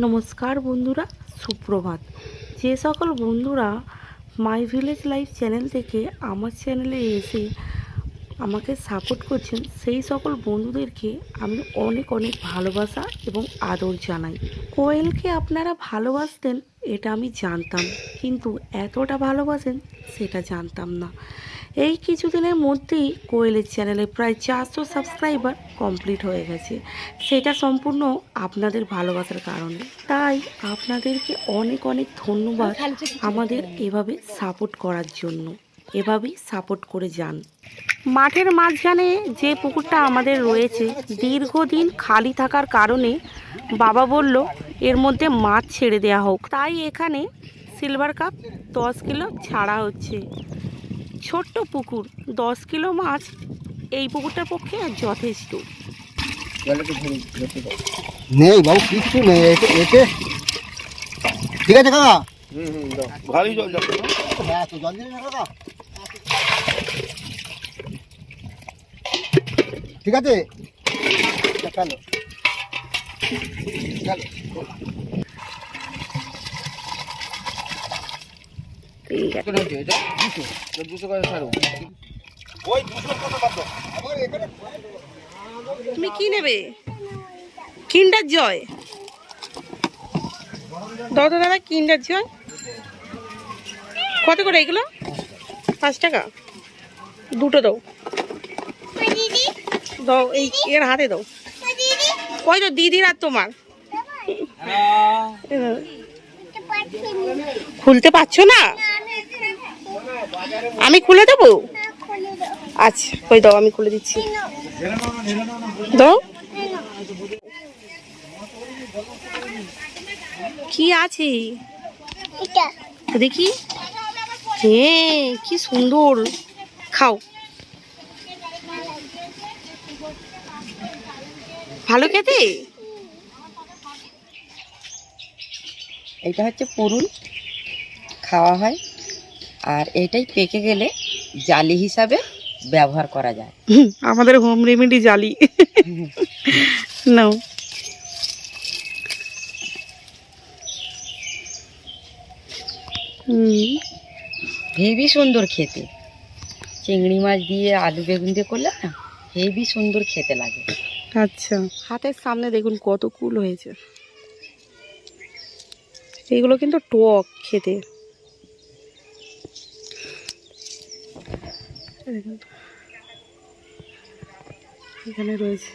নমস্কার বন্ধুরা, সুপ্রভাত। যে সকল বন্ধুরা মাই ভিলেজ লাইফ চ্যানেল থেকে আমার চ্যানেলে এসে আমাকে সাপোর্ট করছেন, সেই সকল বন্ধুদেরকে আমি অনেক অনেক ভালোবাসা এবং আদর জানাই। কোয়েলকে আপনারা ভালোবাসতেন এটা আমি জানতাম, কিন্তু এতটা ভালোবাসেন সেটা জানতাম না। এই কিছুদিনের মধ্যেই কোয়েলের চ্যানেলে প্রায় 400 সাবস্ক্রাইবার কমপ্লিট হয়ে গেছে। সেটা সম্পূর্ণ আপনাদের ভালোবাসার কারণে। তাই আপনাদেরকে অনেক অনেক ধন্যবাদ আমাদের এভাবে সাপোর্ট করার জন্য। এভাবেই সাপোর্ট করে যান। মাঠের মাঝখানে যে পুকুরটা আমাদের রয়েছে, দীর্ঘদিন খালি থাকার কারণে বাবা বলল এর মধ্যে মাছ ছেড়ে দেওয়া হোক। তাই এখানে সিলভার কাপ 10 কিলো ছাড়া হচ্ছে। ছোট্ট পুকুর, 10 কিলো মাছ এই পুকুরটার পক্ষে যথেষ্ট। নেই বাবু, কিচ্ছু নেই এতে। ঠিক আছে কাকা, ভালোই জল যাচ্ছে। হ্যাঁ তো জল দিন না কাকা। ঠিক আছে চলো চলো। ঠিক আছে, দুশো করে ছাড়ো। তুমি কি নেবে? কিন্ডার জয় দাও তো দাদা, কিন্ডার জয় কত করে এগুলো? 5 টাকা দুটো দাও। দাও, এই এর হাতে দাও। ওই তো দিদির আর তোমার। খুলতে পারছো না? আমি খুলে দেবো? আচ্ছা, ওই দাও, আমি খুলে দিচ্ছি। দাও। কি আছে দেখি। হ্যাঁ, কি সুন্দর। খাও, ভালো খেতে। এইটা হচ্ছে পুরুল, খাওয়া হয়। আর এইটাই পেকে গেলে জালি হিসাবে ব্যবহার করা যায়। আমাদের হোম রেমেডি জালি। নাও। হেবি সুন্দর খেতে। চিংড়ি মাছ দিয়ে আলু বেগুন দিয়ে করলে না হেবি সুন্দর খেতে লাগে। আচ্ছা, হাতের সামনে দেখুন কত কুল হয়েছে। এগুলো কিন্তু টক খেতে। এখানে রয়েছে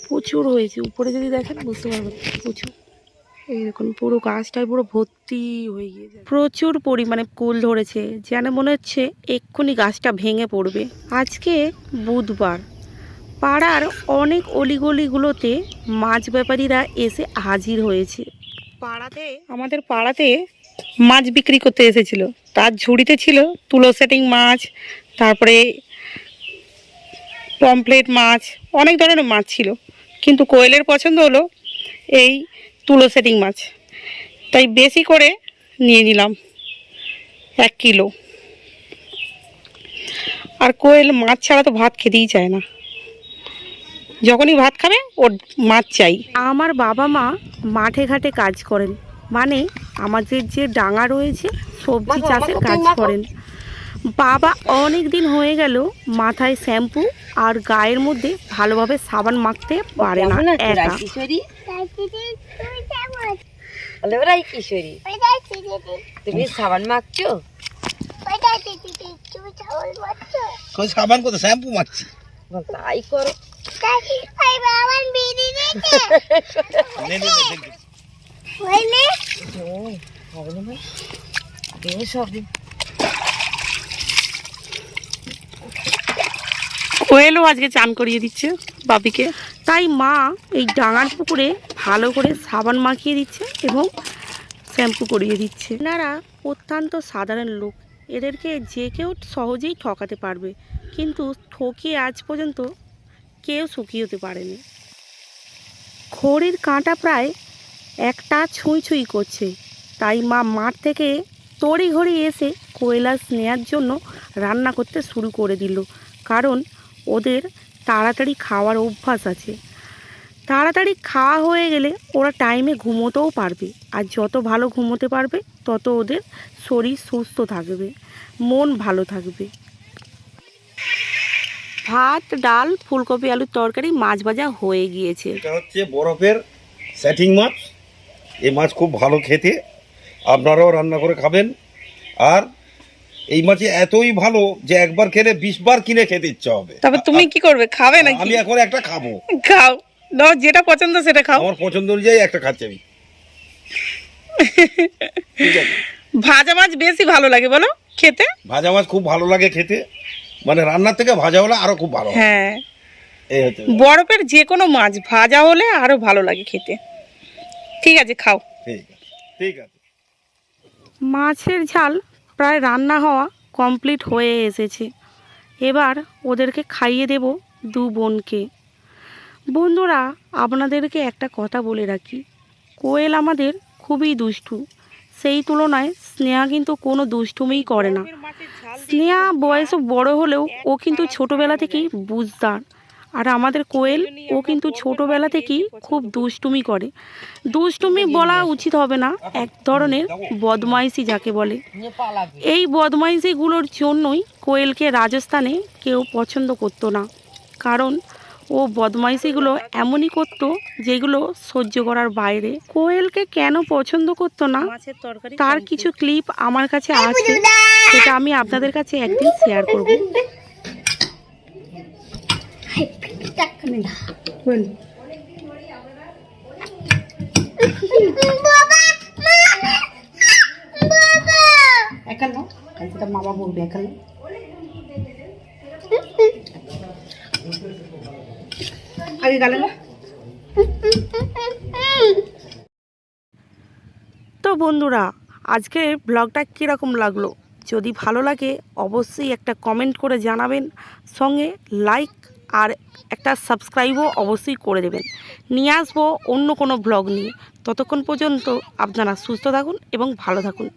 প্রচুর হয়েছে। উপরে যদি দেখেন বুঝতে পারবেন প্রচুর। এই দেখুন পুরো গাছটায় পুরো ভর্তি হয়ে গিয়েছে, প্রচুর পরিমাণে কুল ধরেছে, যেন মনে হচ্ছে এক্ষুনি গাছটা ভেঙে পড়বে। আজকে বুধবার, পাড়ার অনেক অলিগলিগুলোতে মাছ ব্যাপারীরা এসে হাজির হয়েছে। আমাদের পাড়াতে মাছ বিক্রি করতে এসেছিল। তার ঝুড়িতে ছিল তুলো সেটিং মাছ, তারপরে পমফ্লেট মাছ, অনেক ধরনের মাছ ছিল, কিন্তু কোয়েলের পছন্দ হলো এই তুলো সেটিং মাছ। তাই বেশি করে নিয়ে নিলাম 1 কিলো। আর কোয়েল মাছ ছাড়া তো ভাত খেতেই চায় না, যখনই ভাত খাবে ওর মাছ চাই। আমার বাবা মা মাঠে ঘাটে কাজ করেন, মানে আমাদের যে ডাঙা রয়েছে সবজি চাষের কাজ করেন। বাবা অনেক দিন হয়ে গেল মাথায় শ্যাম্পু আর গায়ের মধ্যে ভালোভাবে সাবান মাখতে পারে না একা। তুমি সাবান মাখছো? সাবান কত, শ্যাম্পু মারছি। তাই করো। কোয়েলও আজকে চান করিয়ে দিচ্ছে বাপিকে। তাই মা এই ডাঙার পুকুরে ভালো করে সাবান মাখিয়ে দিচ্ছে এবং শ্যাম্পু করিয়ে দিচ্ছে। এনারা অত্যন্ত সাধারণ লোক, এদেরকে যে কেউ সহজেই ঠকাতে পারবে, কিন্তু ঠকিয়ে আজ পর্যন্ত কেউ সুখী হতে পারেনি। ঘড়ির কাঁটা প্রায় 1টা ছুঁই ছুঁই করছে, তাই মা মাঠ থেকে তড়িঘড়ি এসে কোয়েল নেওয়ার জন্য রান্না করতে শুরু করে দিল। কারণ ওদের তাড়াতাড়ি খাওয়ার অভ্যাস আছে। তাড়াতাড়ি খাওয়া হয়ে গেলে ওরা টাইমে ঘুমোতেও পারবে, আর যত ভালো ঘুমোতে পারবে তত ওদের শরীর সুস্থ থাকবে, মন ভালো থাকবে। ভাত, ডাল, ফুলকপি আলুর তরকারি, মাছ ভাজা হয়ে গিয়েছে। এটা হচ্ছে বরফের সেটিং মাছ। এই মাছ খুব ভালো খেতে, আপনারাও রান্না করে খাবেন। আর এই মাছ এতই ভালো যে একবার খেলে 20 বার কিনে খেতে ইচ্ছা হবে। তবে তুমি কি করবে, খাবে নাকি? আমি এখন একটা খাবো। খাও, নাও যেটা পছন্দ সেটা খাও। আমার পছন্দ অনুযায়ী একটা খাচ্ছি আমি। ঠিক আছে। ভাজা মাছ বেশি ভালো লাগে বলো খেতে? ভাজা মাছ খুব ভালো লাগে খেতে, মানে রান্নার থেকে ভাজা হলে আরো খুব ভালো হয়। হ্যাঁ, এই হচ্ছে। বরফের যে কোনো মাছ ভাজা হলে আরো ভালো লাগে খেতে। ঠিক আছে, খাও। ঠিক আছে, ঠিক আছে। মাছের ঝাল প্রায় রান্না হওয়া কমপ্লিট হয়ে এসেছে। এবার ওদেরকে খাইয়ে দেব দু বোনকে। বন্ধুরা, আপনাদেরকে একটা কথা বলে রাখি, কোয়েল আমাদের খুবই দুষ্টু। সেই তুলনায় স্নেহা কিন্তু কোনো দুষ্টুমিই করে না। স্নেহা বয়সে বড় হলেও ও কিন্তু ছোটোবেলা থেকেই বুঝদার। আর আমাদের কোয়েল, ও কিন্তু ছোটোবেলা থেকেই খুব দুষ্টুমি করে। দুষ্টুমি বলা উচিত হবে না, এক ধরনের বদমাইশি যাকে বলে। এই বদমাইশিগুলোর জন্যই কোয়েলকে রাজস্থানে কেউ পছন্দ করতো না, কারণ ও বদমাইশিগুলো এমনই করতো যেগুলো সহ্য করার বাইরে। কোয়েলকে কেন পছন্দ করতো না তার কিছু ক্লিপ আমার কাছে আছে, সেটা আমি আপনাদের কাছে একদিন শেয়ার করব। মামা বলবে এখানে। আগে গেলে না। তো বন্ধুরা, আজকে ব্লগটা কীরকম লাগলো? যদি ভালো লাগে অবশ্যই একটা কমেন্ট করে জানাবেন, সঙ্গে লাইক আর একটা সাবস্ক্রাইবও অবশ্যই করে দেবেন। নিয়ে আসবো অন্য কোনো ব্লগ নিয়ে। ততক্ষণ পর্যন্ত আপনারা সুস্থ থাকুন এবং ভালো থাকুন।